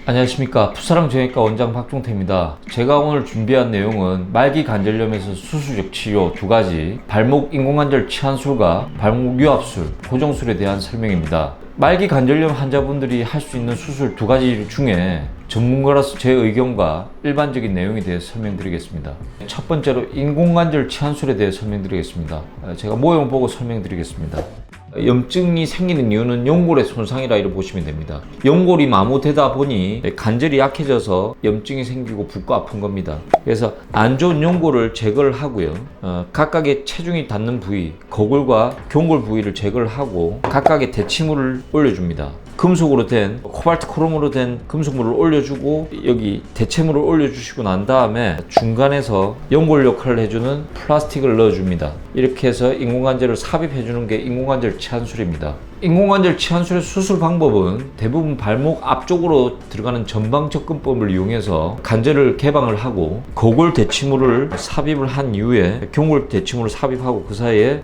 안녕하십니까. 풋사랑 정형외과 원장 박종태입니다. 제가 오늘 준비한 내용은 말기 관절염에서 수술적 치료 두 가지, 발목 인공관절 치환술과 발목 유압술, 고정술에 대한 설명입니다. 말기 관절염 환자분들이 할 수 있는 수술 두 가지 중에 전문가로서 제 의견과 일반적인 내용에 대해 설명드리겠습니다. 첫 번째로 인공관절 치환술에 대해 설명드리겠습니다. 제가 모형 보고 설명드리겠습니다. 염증이 생기는 이유는 연골의 손상이라 이렇게 보시면 됩니다. 연골이 마모되다 보니 관절이 약해져서 염증이 생기고 붓고 아픈 겁니다. 그래서 안 좋은 연골을 제거를 하고요. 각각의 체중이 닿는 부위, 거골과 경골 부위를 제거를 하고 각각의 대치물을 올려줍니다. 금속으로 된, 코발트 크롬으로 된 금속물을 올려주고 여기 대체물을 올려주시고 난 다음에 중간에서 연골 역할을 해주는 플라스틱을 넣어줍니다. 이렇게 해서 인공관절을 삽입해주는 게 인공관절 치환술입니다. 인공관절 치환술의 수술 방법은 대부분 발목 앞쪽으로 들어가는 전방 접근법을 이용해서 관절을 개방을 하고 거골 대치물을 삽입을 한 이후에 경골 대치물을 삽입하고 그 사이에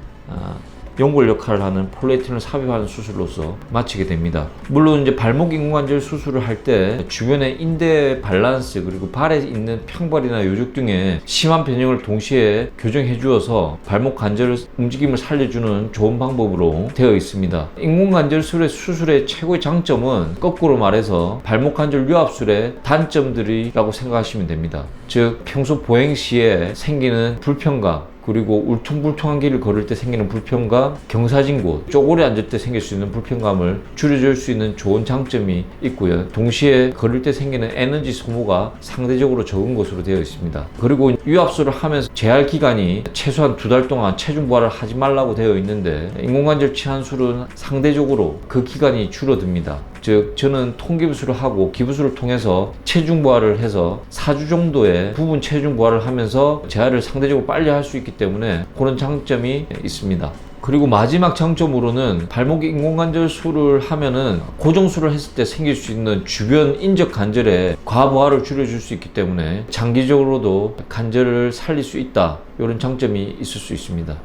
연골 역할을 하는 폴리에틸렌을 삽입하는 수술로서 마치게 됩니다. 물론 이제 발목 인공관절 수술을 할 때 주변의 인대 밸런스 그리고 발에 있는 평발이나 요적 등의 심한 변형을 동시에 교정해 주어서 발목 관절 움직임을 살려주는 좋은 방법으로 되어 있습니다. 인공관절술의 수술의 최고의 장점은 거꾸로 말해서 발목 관절 유압술의 단점들이라고 생각하시면 됩니다. 즉 평소 보행 시에 생기는 불편감, 그리고 울퉁불퉁한 길을 걸을 때 생기는 불편감, 경사진 곳, 쪼그려 앉을 때 생길 수 있는 불편감을 줄여줄 수 있는 좋은 장점이 있고요. 동시에 걸을 때 생기는 에너지 소모가 상대적으로 적은 것으로 되어 있습니다. 그리고 유압술을 하면서 재활 기간이 최소한 2달 동안 체중 부하를 하지 말라고 되어 있는데 인공관절 치환술은 상대적으로 그 기간이 줄어듭니다. 즉 저는 통기부술을 하고 기부술을 통해서 체중 부하를 해서 4주 정도의 부분 체중 부하를 하면서 재활을 상대적으로 빨리 할 수 있기 때문에 그런 장점이 있습니다. 그리고 마지막 장점으로는 발목 인공관절술을 하면은 고정술을 했을 때 생길 수 있는 주변 인적 관절의 과부하를 줄여줄 수 있기 때문에 장기적으로도 관절을 살릴 수 있다, 이런 장점이 있을 수 있습니다.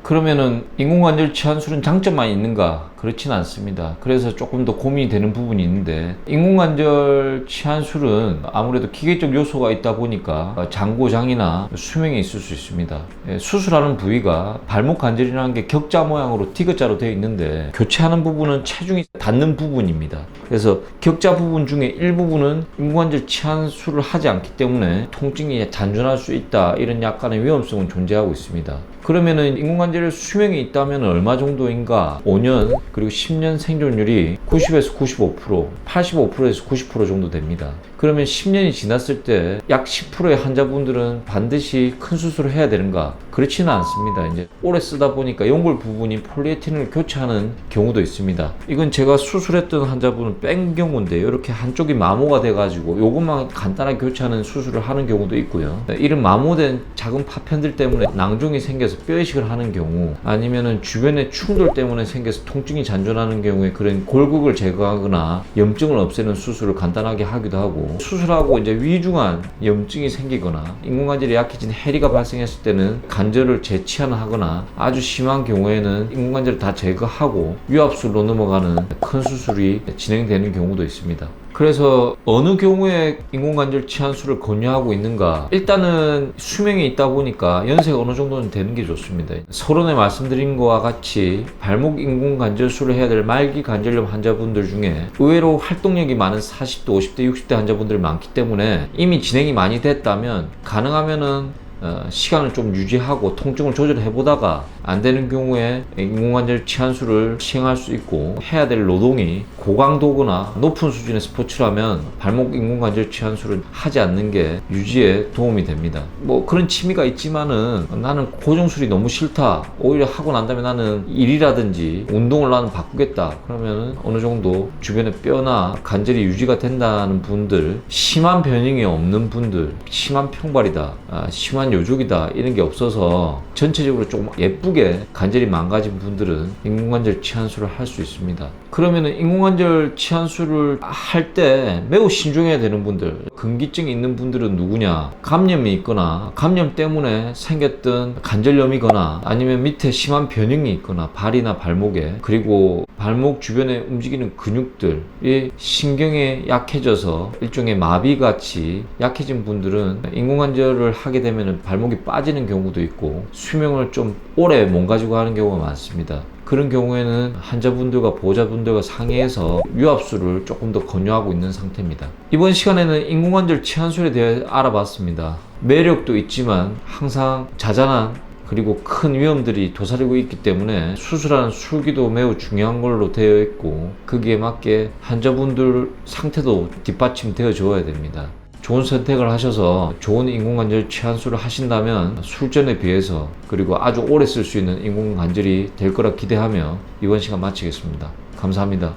그러면은 인공관절 치환술은 장점만 있는가? 그렇지는 않습니다. 그래서 조금 더 고민이 되는 부분이 있는데, 인공관절 치환술은 아무래도 기계적 요소가 있다 보니까 장고장이나 수명이 있을 수 있습니다. 수술하는 부위가 발목 관절이라는 게 격자 모양으로 T자로 되어 있는데 교체하는 부분은 체중이 닿는 부분입니다. 그래서 격자 부분 중에 일부분은 인공관절 치환술을 하지 않기 때문에 통증이 잔존할 수 있다, 이런 약간의 위험성은 존재하고 있습니다. 그러면은 인공관절 수명이 있다면 얼마 정도인가? 5년 그리고 10년 생존율이 90에서 95%, 85%에서 90% 정도 됩니다. 그러면 10년이 지났을 때 약 10%의 환자분들은 반드시 큰 수술을 해야 되는가? 그렇지는 않습니다. 이제 오래 쓰다 보니까 연골 부분이 폴리에틸렌을 교체하는 경우도 있습니다. 이건 제가 수술했던 환자분은 뺀 경우인데 이렇게 한쪽이 마모가 돼가지고 이것만 간단하게 교체하는 수술을 하는 경우도 있고요. 이런 마모된 작은 파편들 때문에 낭종이 생겨서 뼈이식을 하는 경우, 아니면은 주변의 충돌 때문에 생겨서 통증이 잔존하는 경우에 그런 골극을 제거하거나 염증을 없애는 수술을 간단하게 하기도 하고, 수술하고 이제 위중한 염증이 생기거나 인공관절이 약해진 해리가 발생했을 때는 관절을 재치환하거나 아주 심한 경우에는 인공관절을 다 제거하고 유압술로 넘어가는 큰 수술이 진행되는 경우도 있습니다. 그래서 어느 경우에 인공관절 치환술을 권유하고 있는가? 일단은 수명이 있다 보니까 연세가 어느 정도는 되는 게 좋습니다. 서론에 말씀드린 것과 같이 발목 인공관절술을 해야 될 말기 관절염 환자분들 중에 의외로 활동력이 많은 40대, 50대, 60대 환자분들이 많기 때문에 이미 진행이 많이 됐다면 가능하면은 시간을 좀 유지하고 통증을 조절해 보다가 안 되는 경우에 인공관절 치환술을 시행할 수 있고, 해야 될 노동이 고강도거나 높은 수준의 스포츠라면 발목 인공관절 치환술은 하지 않는 게 유지에 도움이 됩니다. 뭐 그런 취미가 있지만은 나는 고정술이 너무 싫다, 오히려 하고 난 다음에 나는 일이라든지 운동을 나는 바꾸겠다, 그러면은 어느 정도 주변에 뼈나 관절이 유지가 된다는 분들, 심한 변형이 없는 분들, 심한 평발이다, 심한 요족이다, 이런 게 없어서 전체적으로 조금 예쁘게 관절이 망가진 분들은 인공관절 치환술을 할 수 있습니다. 그러면은 인공관절 치환술을 할 때 매우 신중해야 되는 분들, 근기증이 있는 분들은 누구냐? 감염이 있거나 감염 때문에 생겼던 관절염이거나 아니면 밑에 심한 변형이 있거나 발이나 발목에, 그리고 발목 주변에 움직이는 근육들이 신경에 약해져서 일종의 마비같이 약해진 분들은 인공관절을 하게 되면 발목이 빠지는 경우도 있고 수명을 좀 오래 못 가지고 하는 경우가 많습니다. 그런 경우에는 환자분들과 보호자분들과 상의해서 유압술을 조금 더 권유하고 있는 상태입니다. 이번 시간에는 인공관절 치환술에 대해 알아봤습니다. 매력도 있지만 항상 자잘한 그리고 큰 위험들이 도사리고 있기 때문에 수술하는 술기도 매우 중요한 걸로 되어 있고 거기에 맞게 환자분들 상태도 뒷받침되어 줘야 됩니다. 좋은 선택을 하셔서 좋은 인공관절 치환술을 하신다면 술전에 비해서 그리고 아주 오래 쓸 수 있는 인공관절이 될 거라 기대하며 이번 시간 마치겠습니다. 감사합니다.